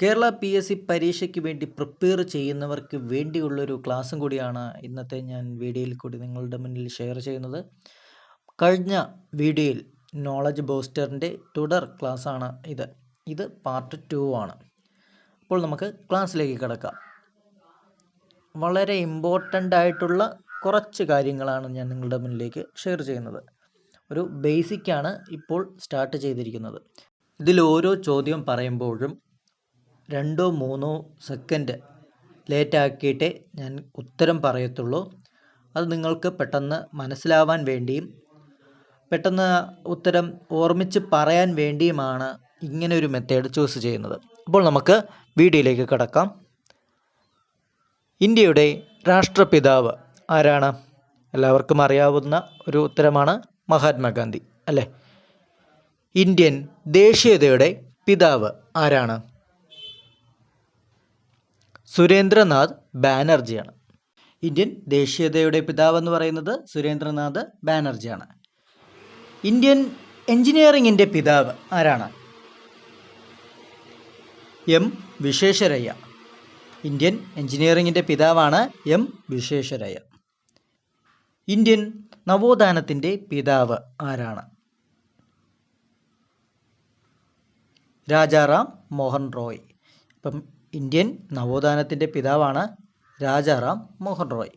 Kerala PSC പരീക്ഷയ്ക്ക് വേണ്ടി prepare ചെയ്യുന്നവർക്ക് വേണ്ടിയുള്ളൊരു ക്ലാസ്സും കൂടിയാണ് ഇന്നത്തെ ഞാൻ വീഡിയോയിൽ കൂടി നിങ്ങളുടെ മുന്നിൽ ഷെയർ ചെയ്യുന്നത്. കഴിഞ്ഞ വീഡിയോയിൽ നോളജ് ബൂസ്റ്ററിൻ്റെ തുടർ ക്ലാസ്സാണ് ഇത് പാർട്ട് 2 ആണ്. അപ്പോൾ നമുക്ക് ക്ലാസ്സിലേക്ക് കിടക്കാം. വളരെ ഇമ്പോർട്ടൻ്റ് ആയിട്ടുള്ള കുറച്ച് കാര്യങ്ങളാണ് ഞാൻ നിങ്ങളുടെ മുന്നിലേക്ക് ഷെയർ ചെയ്യുന്നത്. ഒരു ബേസിക്കാണ് ഇപ്പോൾ സ്റ്റാർട്ട് ചെയ്തിരിക്കുന്നത്. ഇതിൽ ഓരോ ചോദ്യം പറയുമ്പോഴും 2-3 സെക്കൻഡ് ലേറ്റാക്കിയിട്ടേ ഞാൻ ഉത്തരം പറയത്തുള്ളൂ. അത് നിങ്ങൾക്ക് പെട്ടെന്ന് മനസ്സിലാവാൻ വേണ്ടിയും പെട്ടെന്ന് ഉത്തരം ഓർമ്മിച്ച് പറയാൻ വേണ്ടിയുമാണ് ഇങ്ങനെ ഒരു മെത്തേഡ് ചൂസ് ചെയ്യുന്നത്. അപ്പോൾ നമുക്ക് വീഡിയോയിലേക്ക് കടക്കാം. ഇന്ത്യയുടെ രാഷ്ട്രപിതാവ് ആരാണ്? എല്ലാവർക്കും അറിയാവുന്ന ഒരു ഉത്തരമാണ് മഹാത്മാഗാന്ധി, അല്ലേ? ഇന്ത്യൻ ദേശീയതയുടെ പിതാവ് ആരാണ്? സുരേന്ദ്രനാഥ് ബാനർജിയാണ്. ഇന്ത്യൻ ദേശീയതയുടെ പിതാവ് എന്ന് പറയുന്നത് സുരേന്ദ്രനാഥ് ബാനർജിയാണ്. ഇന്ത്യൻ എഞ്ചിനീയറിംഗിൻ്റെ പിതാവ് ആരാണ്? എം വിശ്വേശ്വരയ്യ. ഇന്ത്യൻ എഞ്ചിനീയറിംഗിൻ്റെ പിതാവാണ് എം വിശ്വേശ്വരയ്യ. ഇന്ത്യൻ നവോത്ഥാനത്തിൻ്റെ പിതാവ് ആരാണ്? രാജാറാം മോഹൻ റോയ്. അപ്പം ഇന്ത്യൻ നവോത്ഥാനത്തിൻ്റെ പിതാവാണ് രാജാറാം മോഹൻ റോയ്.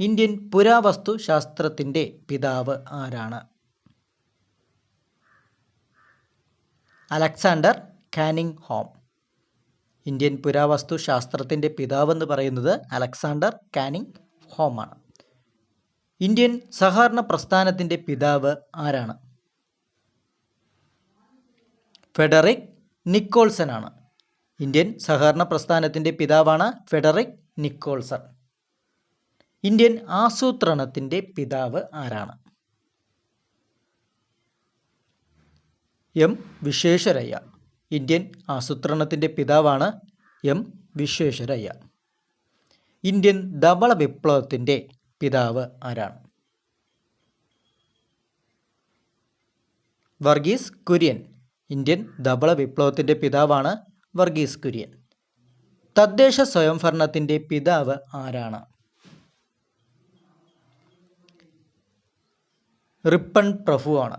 ഇന്ത്യൻ പുരാവസ്തു ശാസ്ത്രത്തിൻ്റെ പിതാവ് ആരാണ്? അലക്സാണ്ടർ കാനിങ്ഹാം. ഇന്ത്യൻ പുരാവസ്തു ശാസ്ത്രത്തിൻ്റെ പിതാവെന്ന് പറയുന്നത് അലക്സാണ്ടർ കാനിങ്ഹാം ആണ്. ഇന്ത്യൻ സഹകരണ പ്രസ്ഥാനത്തിൻ്റെ പിതാവ് ആരാണ്? ഫെഡറിക് നിക്കോൾസൺ ആണ്. ഇന്ത്യൻ സഹകരണ പ്രസ്ഥാനത്തിൻ്റെ പിതാവാണ് ഫെഡറിക് നിക്കോൾസൺ. ഇന്ത്യൻ ആസൂത്രണത്തിൻ്റെ പിതാവ് ആരാണ്? എം വിശ്വേശ്വരയ്യ. ഇന്ത്യൻ ആസൂത്രണത്തിൻ്റെ പിതാവാണ് എം വിശ്വേശ്വരയ്യ. ഇന്ത്യൻ ധവള വിപ്ലവത്തിൻ്റെ പിതാവ് ആരാണ്? വർഗീസ് കുര്യൻ. ഇന്ത്യൻ ധവള വിപ്ലവത്തിൻ്റെ പിതാവാണ് വർഗീസ് കുര്യൻ. തദ്ദേശ സ്വയംഭരണത്തിൻ്റെ പിതാവ് ആരാണ്? റിപ്പൺ പ്രഭു ആണ്.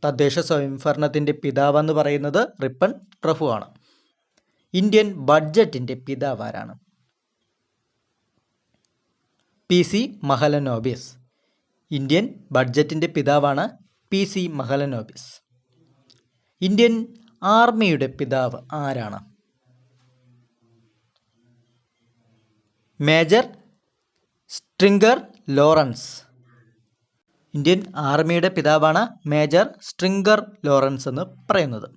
തദ്ദേശ സ്വയംഭരണത്തിൻ്റെ പിതാവെന്ന് പറയുന്നത് റിപ്പൺ പ്രഭു ആണ്. ഇന്ത്യൻ ബഡ്ജറ്റിൻ്റെ പിതാവ് ആരാണ്? PC മഹലനോബിസ്. ഇന്ത്യൻ ബഡ്ജറ്റിൻ്റെ പിതാവാണ് PC മഹലനോബിസ്. ഇന്ത്യൻ ആർമിയുടെ പിതാവ് ആരാണ്? Major Stringer Lawrence. ഇന്ത്യൻ ആർമിയുടെ പിതാവാണ് മേജർ സ്ട്രിംഗർ ലോറൻസ് എന്ന് പറയുന്നത്.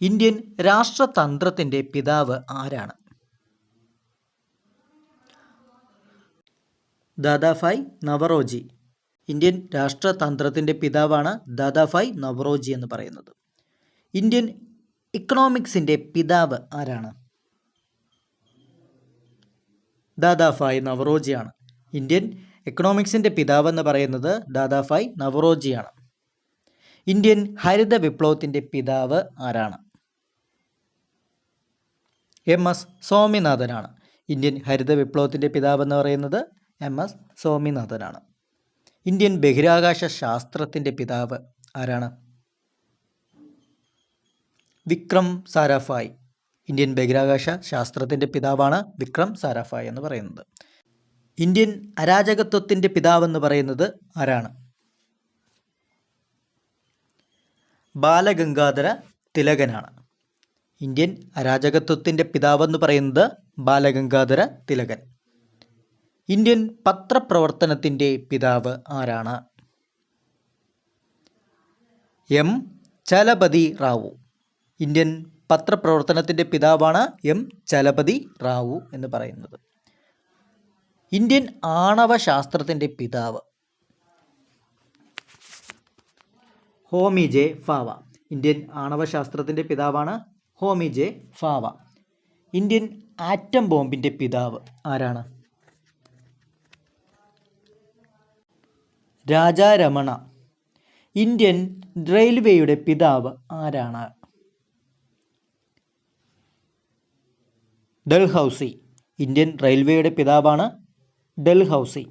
ഇന്ത്യൻ രാഷ്ട്രതന്ത്രത്തിൻ്റെ പിതാവ് ആരാണ്? ദാദാഭായ് നവറോജി. ഇന്ത്യൻ രാഷ്ട്രതന്ത്രത്തിൻ്റെ പിതാവാണ് ദാദാഭായ് നവറോജി എന്ന് പറയുന്നത്. ഇന്ത്യൻ ഇക്കണോമിക്സിൻ്റെ പിതാവ് ആരാണ്? ദാദാഭായ് നവറോജിയാണ്. ഇന്ത്യൻ എക്കണോമിക്സിൻ്റെ പിതാവെന്ന് പറയുന്നത് ദാദാഭായ് നവറോജിയാണ്. ഇന്ത്യൻ ഹരിത വിപ്ലവത്തിൻ്റെ പിതാവ് ആരാണ്? MS സ്വാമിനാഥനാണ്. ഇന്ത്യൻ ഹരിത വിപ്ലവത്തിൻ്റെ പിതാവെന്ന് പറയുന്നത് MS സ്വാമിനാഥനാണ്. ഇന്ത്യൻ ബഹിരാകാശ ശാസ്ത്രത്തിൻ്റെ പിതാവ് ആരാണ്? വിക്രം സാരാഭായ്. ഇന്ത്യൻ ബഹിരാകാശ ശാസ്ത്രത്തിൻ്റെ പിതാവാണ് വിക്രം സാരാഭായ് എന്ന് പറയുന്നത്. ഇന്ത്യൻ അരാജകത്വത്തിൻ്റെ പിതാവെന്ന് പറയുന്നത് ആരാണ്? ബാലഗംഗാധര തിലകനാണ്. ഇന്ത്യൻ അരാജകത്വത്തിൻ്റെ പിതാവെന്ന് പറയുന്നത് ബാലഗംഗാധര തിലകൻ. ഇന്ത്യൻ പത്രപ്രവർത്തനത്തിൻ്റെ പിതാവ് ആരാണ്? M ചലപതി റാവു. ഇന്ത്യൻ പത്രപ്രവർത്തനത്തിൻ്റെ പിതാവാണ് M ചലപതി റാവു എന്ന് പറയുന്നത്. ഇന്ത്യൻ ആണവശാസ്ത്രത്തിൻ്റെ പിതാവ് ഹോമി ജെ ഭാവ. ഇന്ത്യൻ ആണവശാസ്ത്രത്തിൻ്റെ പിതാവാണ് ഹോമി ജെ ഭാവ. ഇന്ത്യൻ ആറ്റം ബോംബിൻ്റെ പിതാവ് ആരാണ്? രാജാരമണ. ഇന്ത്യൻ റെയിൽവേയുടെ പിതാവ് ആരാണ്? ഡൽഹൌസി. ഇന്ത്യൻ റെയിൽവേയുടെ പിതാവാണ് ഡൽഹൌസി.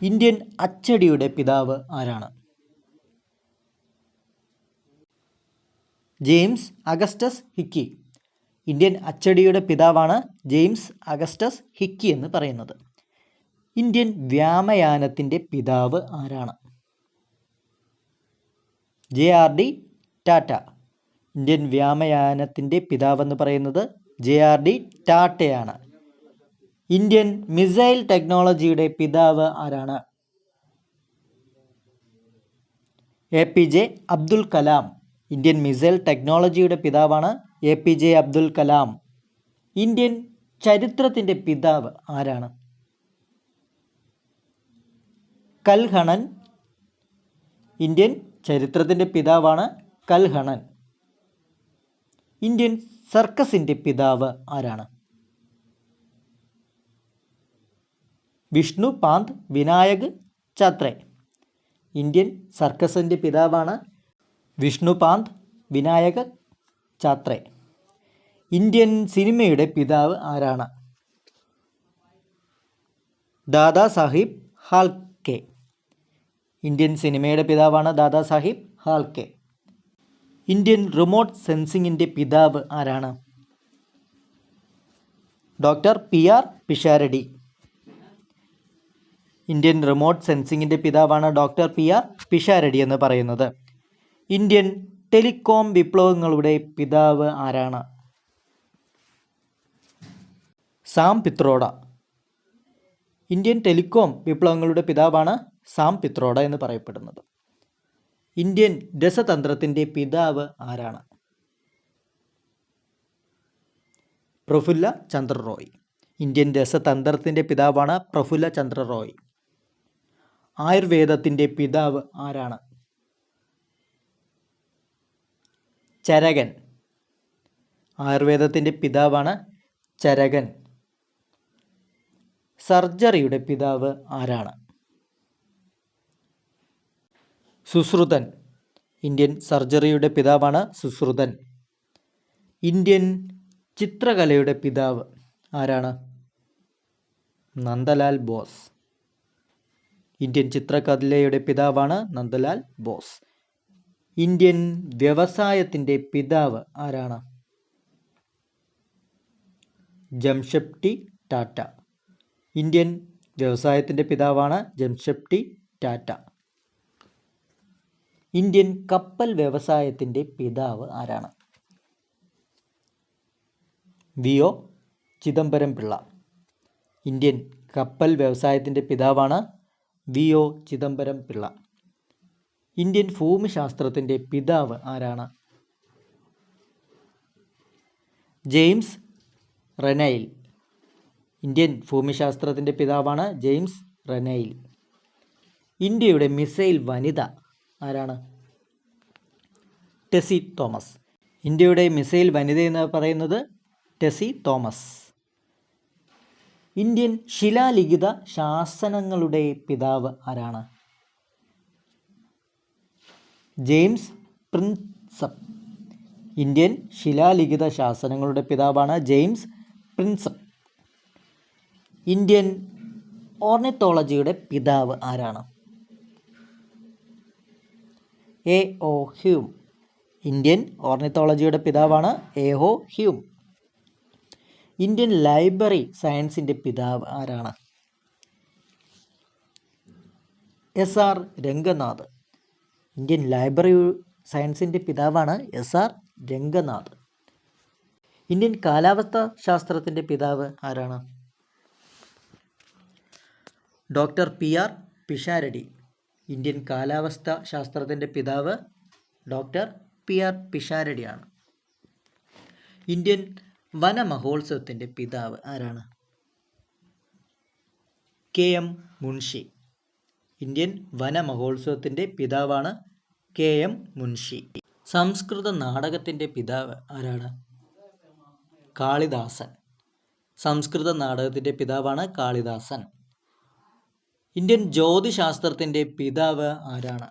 ഇന്ത്യൻ അച്ചടിയുടെ പിതാവ് ആരാണ്? James Augustus hiki. ഇന്ത്യൻ അച്ചടിയുടെ പിതാവാണ് ജെയിംസ് അഗസ്റ്റസ് ഹിക്കി എന്ന് പറയുന്നത്. ഇന്ത്യൻ വ്യോമയാനത്തിൻ്റെ പിതാവ് ആരാണ്? JRD ടാറ്റ. ഇന്ത്യൻ വ്യോമയാനത്തിൻ്റെ പിതാവെന്ന് പറയുന്നത് JRD ടാറ്റയാണ്. ഇന്ത്യൻ മിസൈൽ ടെക്നോളജിയുടെ പിതാവ് ആരാണ്? APJ Abdul Kalam. Indian missile ടെക്നോളജിയുടെ പിതാവാണ് APJ അബ്ദുൽ കലാം. ഇന്ത്യൻ ചരിത്രത്തിൻ്റെ പിതാവ് ആരാണ്? കൽഹണൻ. ഇന്ത്യൻ ചരിത്രത്തിൻ്റെ പിതാവാണ് കൽഹണൻ. ഇന്ത്യൻ സർക്കസിൻ്റെ പിതാവ് ആരാണ്? വിഷ്ണു പാന്ത് വിനായക് ഛാത്രേ. ഇന്ത്യൻ സർക്കസിൻ്റെ പിതാവാണ് വിഷ്ണു പാന്ത് വിനായക് ഛാത്രേ. ഇന്ത്യൻ സിനിമയുടെ പിതാവ് ആരാണ്? ദാദാ സാഹിബ് ഫാൽക്കെ. ഇന്ത്യൻ സിനിമയുടെ പിതാവാണ് ദാദാ സാഹിബ് ഫാൽക്കെ. ഇന്ത്യൻ റിമോട്ട് സെൻസിങ്ങിൻ്റെ പിതാവ് ആരാണ്? Doctor PR Pisharoty. Indian remote സെൻസിങ്ങിൻ്റെ പിതാവാണ് ഡോക്ടർ PR പിഷാരടി എന്ന് പറയുന്നത്. ഇന്ത്യൻ ടെലികോം വിപ്ലവങ്ങളുടെ പിതാവ് ആരാണ്? സാം പിത്രോഡ. ഇന്ത്യൻ ടെലികോം വിപ്ലവങ്ങളുടെ പിതാവാണ് സാം പിത്രോഡ എന്ന് പറയപ്പെടുന്നത്. ഇന്ത്യൻ രസതന്ത്രത്തിൻ്റെ പിതാവ് ആരാണ്? പ്രഫുല്ല ചന്ദ്ര റോയ്. ഇന്ത്യൻ രസതന്ത്രത്തിൻ്റെ പിതാവാണ് പ്രഫുല്ല ചന്ദ്ര റോയ്. ആയുർവേദത്തിൻ്റെ പിതാവ് ആരാണ്? ചരകൻ. ആയുർവേദത്തിൻ്റെ പിതാവാണ് ചരകൻ. സർജറിയുടെ പിതാവ് ആരാണ്? സുശ്രുതൻ. ഇന്ത്യൻ സർജറിയുടെ പിതാവാണ് സുശ്രുതൻ. ഇന്ത്യൻ ചിത്രകലയുടെ പിതാവ് ആരാണ്? നന്ദലാൽ ബോസ്. ഇന്ത്യൻ ചിത്രകലയുടെ പിതാവാണ് നന്ദലാൽ ബോസ്. ഇന്ത്യൻ വ്യവസായത്തിൻ്റെ പിതാവ് ആരാണ്? ജംഷെഡ്ജി ടാറ്റ. ഇന്ത്യൻ വ്യവസായത്തിൻ്റെ പിതാവാണ് ജംഷെഡ്ജി ടാറ്റ. ഇന്ത്യൻ കപ്പൽ വ്യവസായത്തിൻ്റെ പിതാവ് ആരാണ്? VO ചിദംബരം പിള്ള. ഇന്ത്യൻ കപ്പൽ വ്യവസായത്തിൻ്റെ പിതാവാണ് VO ചിദംബരം പിള്ള. ഇന്ത്യൻ ഭൂമിശാസ്ത്രത്തിൻ്റെ പിതാവ് ആരാണ്? ജെയിംസ് റെനൈൽ. ഇന്ത്യൻ ഭൂമിശാസ്ത്രത്തിൻ്റെ പിതാവാണ് ജെയിംസ് റെനൈൽ. ഇന്ത്യയുടെ മിസൈൽ വനിത ആരാണ്? ടെസി തോമസ്. ഇന്ത്യയുടെ മിസൈൽ വനിത എന്ന് പറയുന്നത് ടെസി തോമസ്. ഇന്ത്യൻ ശിലാലിഖിത ശാസനങ്ങളുടെ പിതാവ് ആരാണ്? James Prinsep. ഇന്ത്യൻ ശിലാലിഖിത ശാസനങ്ങളുടെ പിതാവാണ് ജെയിംസ് പ്രിൻസപ്പ്. ഇന്ത്യൻ ഓർണിത്തോളജിയുടെ പിതാവ് ആരാണ്? A.O. ഹ്യൂം. ഇന്ത്യൻ ഓർണിത്തോളജിയുടെ പിതാവാണ് A.O. ഹ്യൂം. ഇന്ത്യൻ ലൈബ്രറി സയൻസിൻ്റെ പിതാവ് ആരാണ്? SR രംഗനാഥ്. ഇന്ത്യൻ ലൈബ്രറി സയൻസിൻ്റെ പിതാവാണ് SR രംഗനാഥ്. ഇന്ത്യൻ കാലാവസ്ഥാ ശാസ്ത്രത്തിൻ്റെ പിതാവ് ആരാണ്? Doctor PR Pisharoty. ഇന്ത്യൻ കാലാവസ്ഥാ ശാസ്ത്രത്തിൻ്റെ പിതാവ് ഡോക്ടർ PR പിഷാരടിയാണ്. ഇന്ത്യൻ വനമഹോത്സവത്തിൻ്റെ പിതാവ് ആരാണ്? KM മുൻഷി. ഇന്ത്യൻ വനമഹോത്സവത്തിൻ്റെ പിതാവാണ് KM മുൻഷി. സംസ്കൃത നാടകത്തിൻ്റെ പിതാവ് ആരാണ്? കാളിദാസൻ. സംസ്കൃത നാടകത്തിൻ്റെ പിതാവാണ് കാളിദാസൻ. ഇന്ത്യൻ ജ്യോതിശാസ്ത്രത്തിൻ്റെ പിതാവ് ആരാണ്?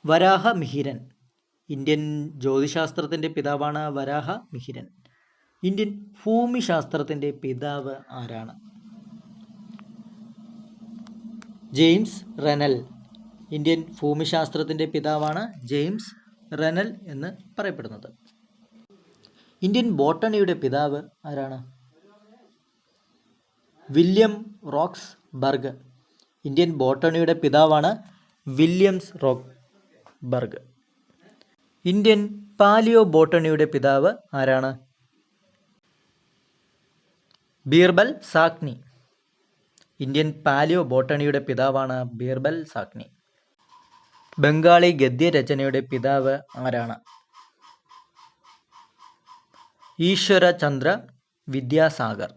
വരാഹമിഹിരൻ. ഇന്ത്യൻ ജ്യോതിശാസ്ത്രത്തിൻ്റെ പിതാവാണ് വരാഹ മിഹിരൻ. ഇന്ത്യൻ ഭൂമിശാസ്ത്രത്തിൻ്റെ പിതാവ് ആരാണ്? James renal. ഇന്ത്യൻ ഭൂമിശാസ്ത്രത്തിൻ്റെ പിതാവാണ് ജെയിംസ് റെനൽ എന്ന് പറയപ്പെടുന്നത്. ഇന്ത്യൻ ബോട്ടണിയുടെ പിതാവ് ആരാണ്? William Roxburgh. ഇന്ത്യൻ ബോട്ടണിയുടെ പിതാവാണ് വില്യംസ് റോക്ക് ബർഗ്. ഇന്ത്യൻ പാലിയോ ബോട്ടണിയുടെ പിതാവ് ആരാണ്? ബീർബൽ സാക്നി. ഇന്ത്യൻ പാലിയോ ബോട്ടണിയുടെ പിതാവാണ് ബീർബൽ സാക്നി. ബംഗാളി ഗദ്യരചനയുടെ പിതാവ് ആരാണ്? ഈശ്വര ചന്ദ്ര വിദ്യാസാഗർ.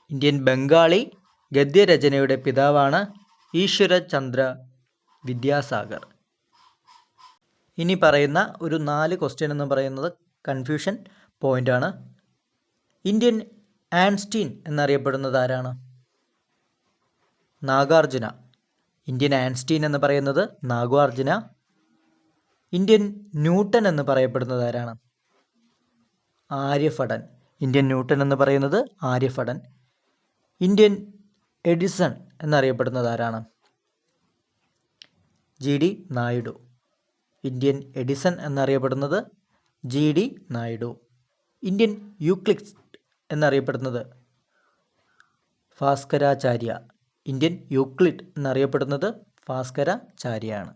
ഇന്ത്യൻ ബംഗാളി ഗദ്യരചനയുടെ പിതാവാണ് ഈശ്വര ചന്ദ്ര വിദ്യാസാഗർ. ഇനി പറയുന്ന ഒരു 4 ക്വസ്റ്റ്യൻ എന്ന് പറയുന്നത് കൺഫ്യൂഷൻ പോയിൻ്റാണ്. ഇന്ത്യൻ ആൻസ്റ്റീൻ എന്നറിയപ്പെടുന്നത് ആരാണ്? നാഗാർജുന. ഇന്ത്യൻ ആൻസ്റ്റീൻ എന്ന് പറയുന്നത് നാഗാർജുന. ഇന്ത്യൻ ന്യൂട്ടൺ എന്ന് പറയപ്പെടുന്നത് ആരാണ്? ആര്യഭടൻ. ഇന്ത്യൻ ന്യൂട്ടൺ എന്ന് പറയുന്നത് ആര്യഭടൻ. ഇന്ത്യൻ എഡിസൺ എന്നറിയപ്പെടുന്നത് ആരാണ്? GD നായിഡു. ഇന്ത്യൻ എഡിസൺ എന്നറിയപ്പെടുന്നത് GD നായിഡു. ഇന്ത്യൻ യൂക്ലിഡ് എന്നറിയപ്പെടുന്നത് ഭാസ്കരാചാര്യ. ഇന്ത്യൻ യൂക്ലിഡ് എന്നറിയപ്പെടുന്നത് ഭാസ്കരാചാര്യയാണ്.